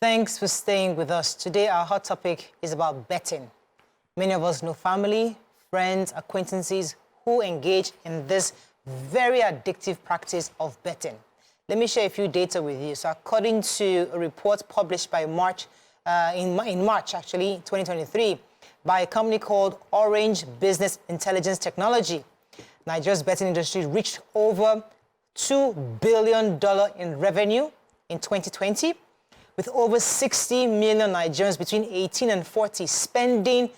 Thanks for staying with us. Today, our hot topic is about betting. Many of us know family, friends, acquaintances who engage in this very addictive practice of betting. Let me share a few data with you. So according to a report published by March, in March, actually, 2023, by a company called Orange Business Intelligence Technology, Nigeria's betting industry reached over $2 billion in revenue in 2020, with over 60 million Nigerians between 18 and 40 spending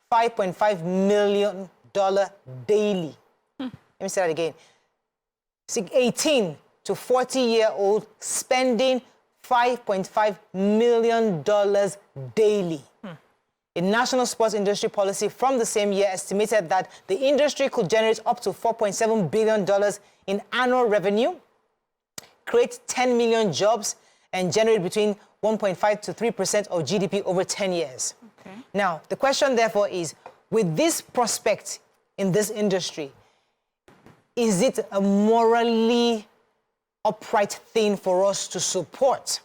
$5.5 million daily. Let me say that again. 18 to 40-year-old spending $5.5 million daily. A national sports industry policy from the same year estimated that the industry could generate up to $4.7 billion in annual revenue, create 10 million jobs, and generate between 1.5 to 3% of GDP over 10 years. Okay. Now, the question, therefore, is, with this prospect in this industry, is it a morally upright thing for us to support?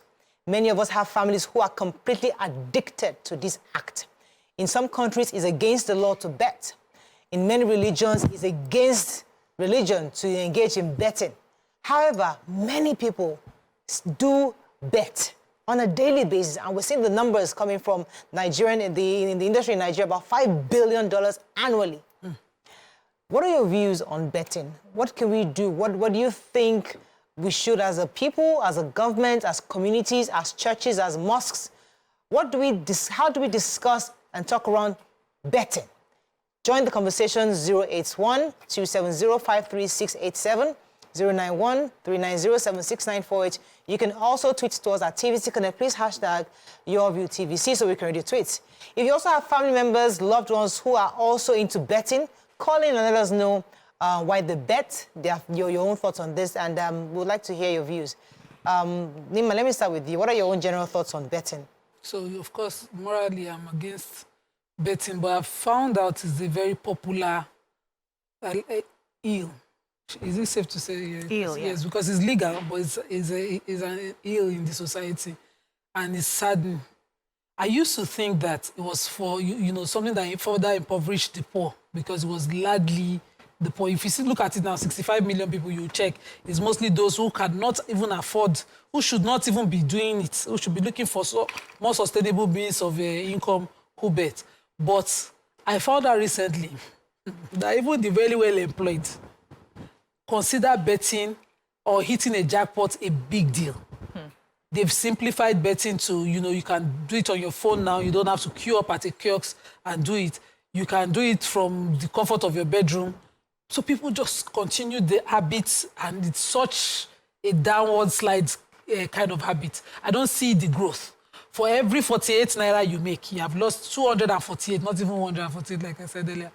Many of us have families who are completely addicted to this act. In some countries, it's against the law to bet. In many religions, it's against religion to engage in betting. However, many people do bet on a daily basis, and we're seeing the numbers coming from Nigerian in the industry in Nigeria, about $5 billion annually. What are your views on betting? What can we do? What do you think we should, as a people, as a government, as communities, as churches, as mosques, how do we discuss and talk around betting? Join the conversation 081-270-53687, 091-390-76948. You can also tweet to us at TVC Connect. Please hashtag YourViewTVC so we can read your tweets. If you also have family members, loved ones who are also into betting, call in and let us know why they bet, your own thoughts on this, and we'd like to hear your views. Nima, let me start with you. What are your own general thoughts on betting? So, of course, morally, I'm against betting, but I've found out it's a very popular ill. Is it safe to say? Ill, yes, because it's legal, but it's an ill in the society, and it's saddening. I used to think that it was for, something that further impoverished the poor, because it was largely the poor. If you look at it now, 65 million people you check, it's mostly those who cannot even afford, who should not even be doing it, who should be looking for more sustainable means of income, who bet. But I found out recently that even the very well employed consider betting or hitting a jackpot a big deal. They've simplified betting to, you can do it on your phone now. You don't have to queue up at a kiosk and do it. You can do it from the comfort of your bedroom. So people just continue the habits, and it's such a downward slide kind of habit. I don't see the growth. For every 48 naira you make, you have lost 248, not even 148 like I said earlier,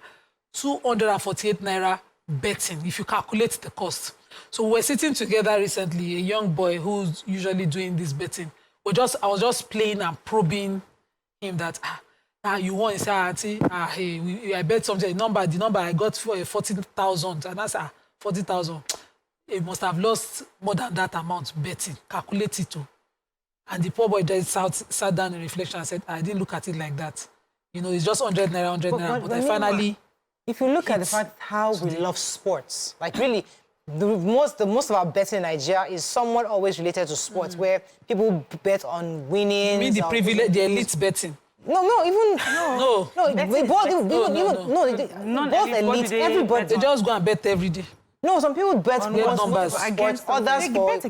248 naira betting, if you calculate the cost. So we're sitting together recently, a young boy who's usually doing this betting. I was just playing and probing him that, you won, say, auntie, hey, I bet something, the number I got for 40,000, and that's 40,000. He must have lost more than that amount betting, calculate it too. And the poor boy just sat down in reflection and said, I didn't look at it like that. It's just 100 naira, but I finally... If you look at the fact how we love sports, like really, the most of our betting in Nigeria is somewhat always related to sports, where people bet on winning. You mean the privilege, the elite betting? No, both elite, everybody. They just go and bet every day. No, some people bet for numbers. Against others for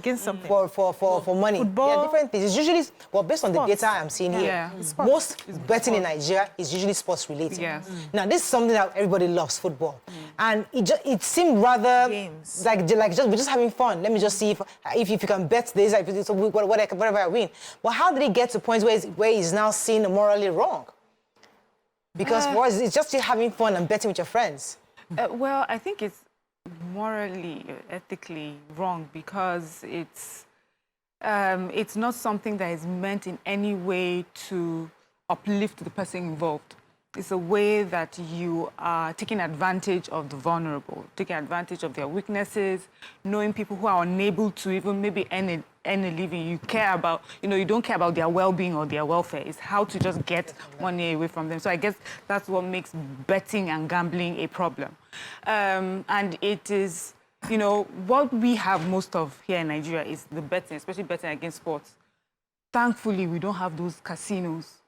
money. Football. Yeah, different things. It's usually, based on the data I'm seeing here, most betting in Nigeria is usually sports related. Yes. Now, this is something that everybody loves, football. And it seemed rather we're just having fun. Let me just see if you can bet this, whatever I win. But how did it get to points where it's now seen morally wrong? Because for us, it's just having fun and betting with your friends. Well, I think it's morally, ethically wrong, because it's not something that is meant in any way to uplift the person involved. It's a way that you are taking advantage of the vulnerable, taking advantage of their weaknesses, knowing people who are unable to even maybe earn a living. You care about, you don't care about their well-being or their welfare. It's how to just get money away from them. So I guess that's what makes betting and gambling a problem. And it is, what we have most of here in Nigeria is the betting, especially betting against sports. Thankfully, we don't have those casinos.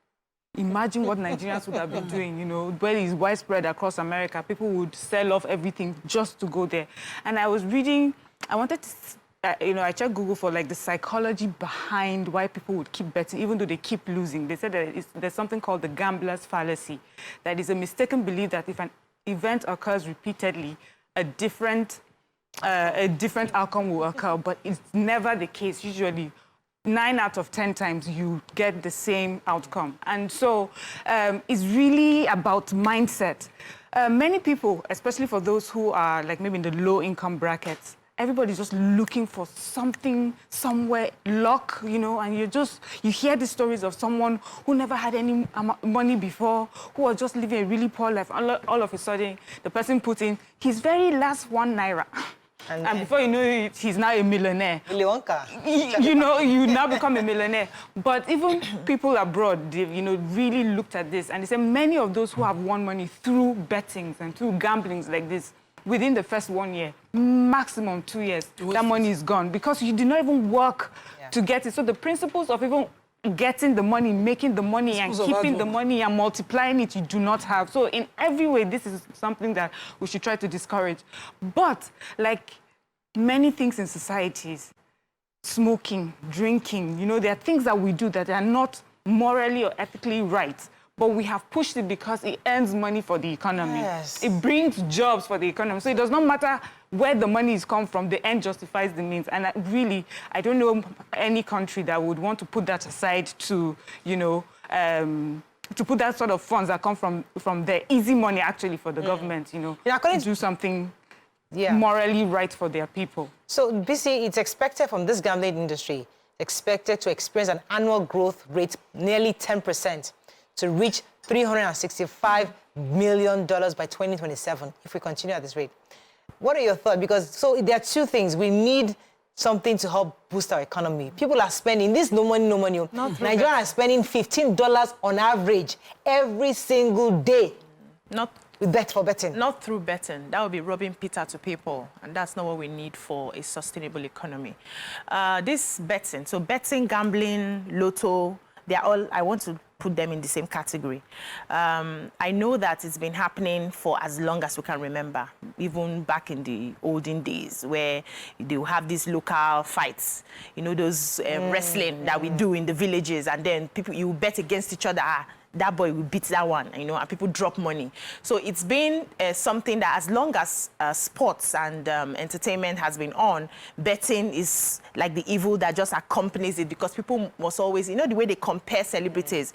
Imagine what Nigerians would have been doing, where it's widespread across America. People would sell off everything just to go there. And I was reading, I wanted to, I checked Google for like the psychology behind why people would keep betting, even though they keep losing. They said that there's something called the gambler's fallacy. That is a mistaken belief that if an event occurs repeatedly, a different outcome will occur, but it's never the case. Usually, 9 out of 10 times you get the same outcome. And so it's really about mindset. Many people, especially for those who are like maybe in the low income brackets, everybody's just looking for something, somewhere, luck, and you hear the stories of someone who never had any money before, who was just living a really poor life. All of a sudden, the person put in his very last 1 naira. And before you know it, he's now a millionaire. You now become a millionaire. But even people abroad, they've, really looked at this. And they say many of those who have won money through bettings and through gamblings like this, within the first 1 year, maximum 2 years, that money is gone. Because you did not even work to get it. So the principles of even getting the money, making the money, and keeping the money and multiplying it, you do not have. So in every way, this is something that we should try to discourage. But like many things in societies, smoking, drinking, there are things that we do that are not morally or ethically right. But we have pushed it because it earns money for the economy. Yes. It brings jobs for the economy. So it does not matter where the money is come from, the end justifies the means. And I don't know any country that would want to put that aside to, to put that sort of funds that come from the easy money actually for the government, to do something morally right for their people. So, Beecee, it's expected from this gambling industry, expected to experience an annual growth rate nearly 10%. To reach $365 million by 2027, if we continue at this rate. What are your thoughts? Because there are two things. We need something to help boost our economy. People are spending this no money. Nigerians are spending $15 on average every single day. For betting. Not through betting. That would be robbing Peter to people, and that's not what we need for a sustainable economy. This betting, so betting, gambling, lotto, they're all, I want to put them in the same category. I know that it's been happening for as long as we can remember, even back in the olden days where they will have these local fights, those wrestling that we do in the villages, and then people, you bet against each other. That boy will beat that one, and people drop money. So it's been something that as long as sports and entertainment has been on, betting is like the evil that just accompanies it, because people must always, the way they compare celebrities,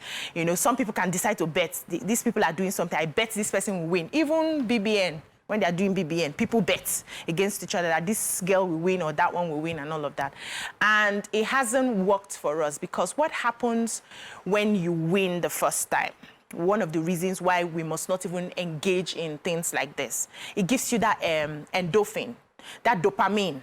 some people can decide to bet. These people are doing something. I bet this person will win. Even BBN. When they are doing BBN, people bet against each other that this girl will win or that one will win and all of that. And it hasn't worked for us, because what happens when you win the first time? One of the reasons why we must not even engage in things like this. It gives you that endorphin, that dopamine,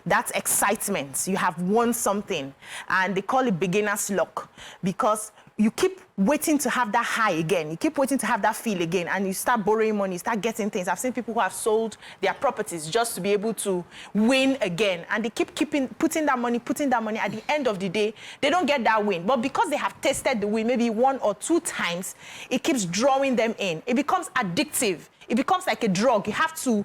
that excitement. You have won something, and they call it beginner's luck, because you keep waiting to have that high again. You keep waiting to have that feel again, and you start borrowing money, you start getting things. I've seen people who have sold their properties just to be able to win again, and they keep putting that money. At the end of the day, they don't get that win. But because they have tasted the win maybe 1 or 2 times, it keeps drawing them in. It becomes addictive. It becomes like a drug. You have to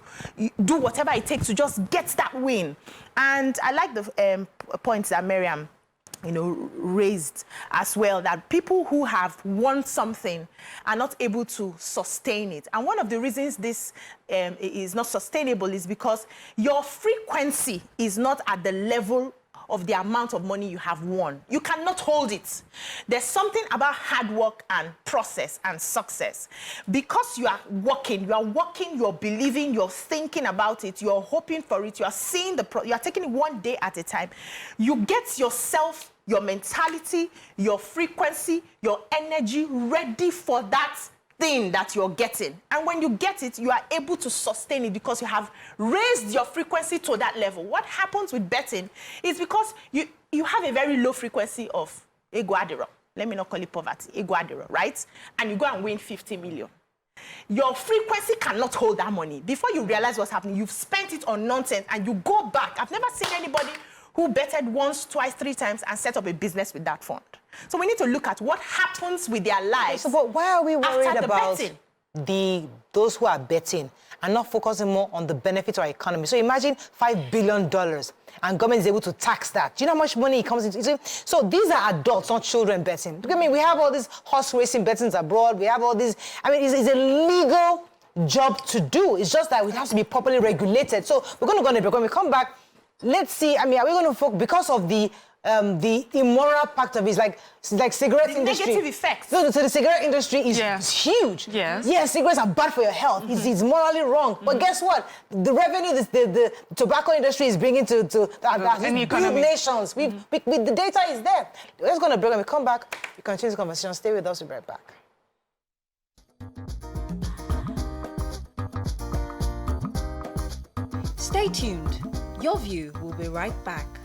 do whatever it takes to just get that win. And I like the points that Miriam raised as well, that people who have won something are not able to sustain it. And one of the reasons this is not sustainable is because your frequency is not at the level of the amount of money you have won. You cannot hold it. There's something about hard work and process and success. Because you are working, you're believing, you're thinking about it, you're hoping for it, you are seeing you are taking it one day at a time. You get yourself, your mentality, your frequency, your energy ready for that thing that you're getting. And when you get it, you are able to sustain it because you have raised your frequency to that level. What happens with betting is because you have a very low frequency of ego adero. Let me not call it poverty, ego adero, right? And you go and win 50 million. Your frequency cannot hold that money. Before you realize what's happening, you've spent it on nonsense and you go back. I've never seen anybody who betted once, twice, 3 times and set up a business with that fund. So we need to look at what happens with their lives. So, but why are we worried after the about betting? those who are betting and not focusing more on the benefit to our economy? So imagine $5 billion and government is able to tax that. Do you know how much money it comes into? So these are adults, not children betting. Look at me, we have all these horse racing bettings abroad. We have all these, I mean, it's a legal job to do. It's just that it has to be properly regulated. So we're going to go on a break. When we come back, let's see, I mean, are we going to focus, because of the immoral part of it, like cigarette The industry. negative effects. So the cigarette industry is huge. Yes. Yes, cigarettes are bad for your health. It's morally wrong. But guess what? The revenue the tobacco industry is bringing to any big economy. nations. The data is there. Let's go on a break. When we come back, we continue this conversation. Stay with us. We'll be right back. Stay tuned. Your View will be right back.